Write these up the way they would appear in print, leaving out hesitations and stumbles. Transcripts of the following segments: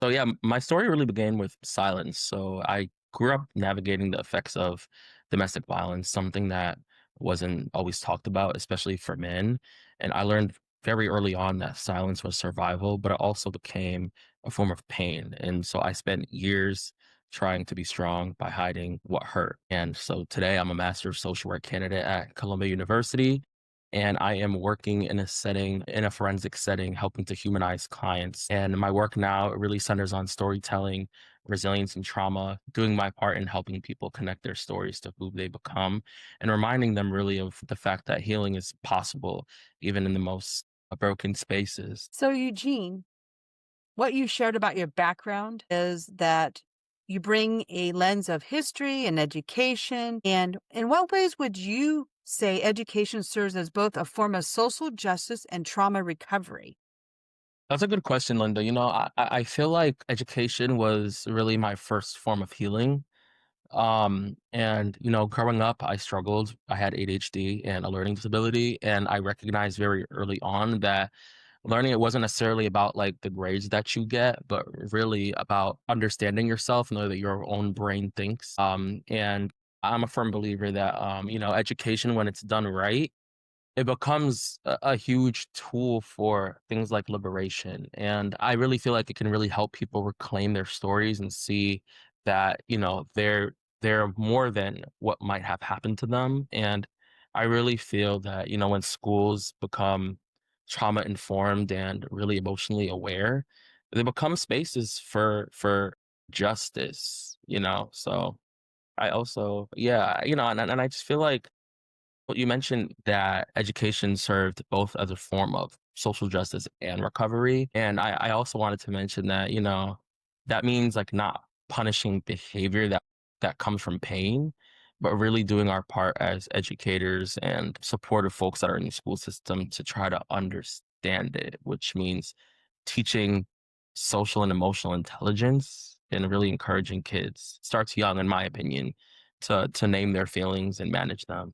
So yeah, my story really began with silence. So I grew up navigating the effects of domestic violence, something that wasn't always talked about, especially for men. And I learned very early on that silence was survival, but it also became a form of pain. And so I spent years trying to be strong by hiding what hurt. And so today I'm a Master of Social Work candidate at Columbia University, and I am working in a setting, in a forensic setting, helping to humanize clients. And my work now really centers on storytelling, resilience, and trauma, doing my part in helping people connect their stories to who they become, and reminding them really of the fact that healing is possible, even in the most broken spaces. So, Eugene, what you shared about your background is that you bring a lens of history and education. And in what ways would you say education serves as both a form of social justice and trauma recovery? That's a good question, Linda. I feel like education was really my first form of healing. And growing up, I struggled. I had ADHD and a learning disability, and I recognized very early on that learning it wasn't necessarily about like the grades that you get, but really about understanding yourself and the way that your own brain thinks. And I'm a firm believer that education, when it's done right, it becomes a huge tool for things like liberation. And I really feel like it can really help people reclaim their stories and see that, they're more than what might have happened to them. And I really feel that, when schools become trauma informed and really emotionally aware, they become spaces for justice. So I also, yeah, and I just feel like, well, you mentioned that education served both as a form of social justice and recovery. And I also wanted to mention that, that means like not punishing behavior that comes from pain, but really doing our part as educators and supportive folks that are in the school system to try to understand it, which means teaching social and emotional intelligence and really encouraging kids starts young, in my opinion, to name their feelings and manage them.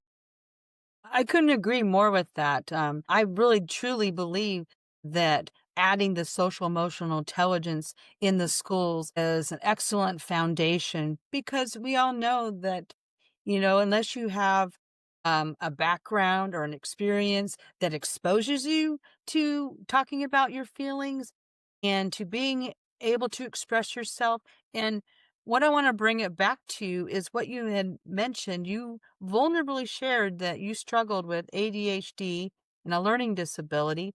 I couldn't agree more with that. I really truly believe that adding the social emotional intelligence in the schools is an excellent foundation because we all know that, unless you have a background or an experience that exposes you to talking about your feelings and to being able to express yourself. And what I want to bring it back to is what you had mentioned. You vulnerably shared that you struggled with ADHD and a learning disability.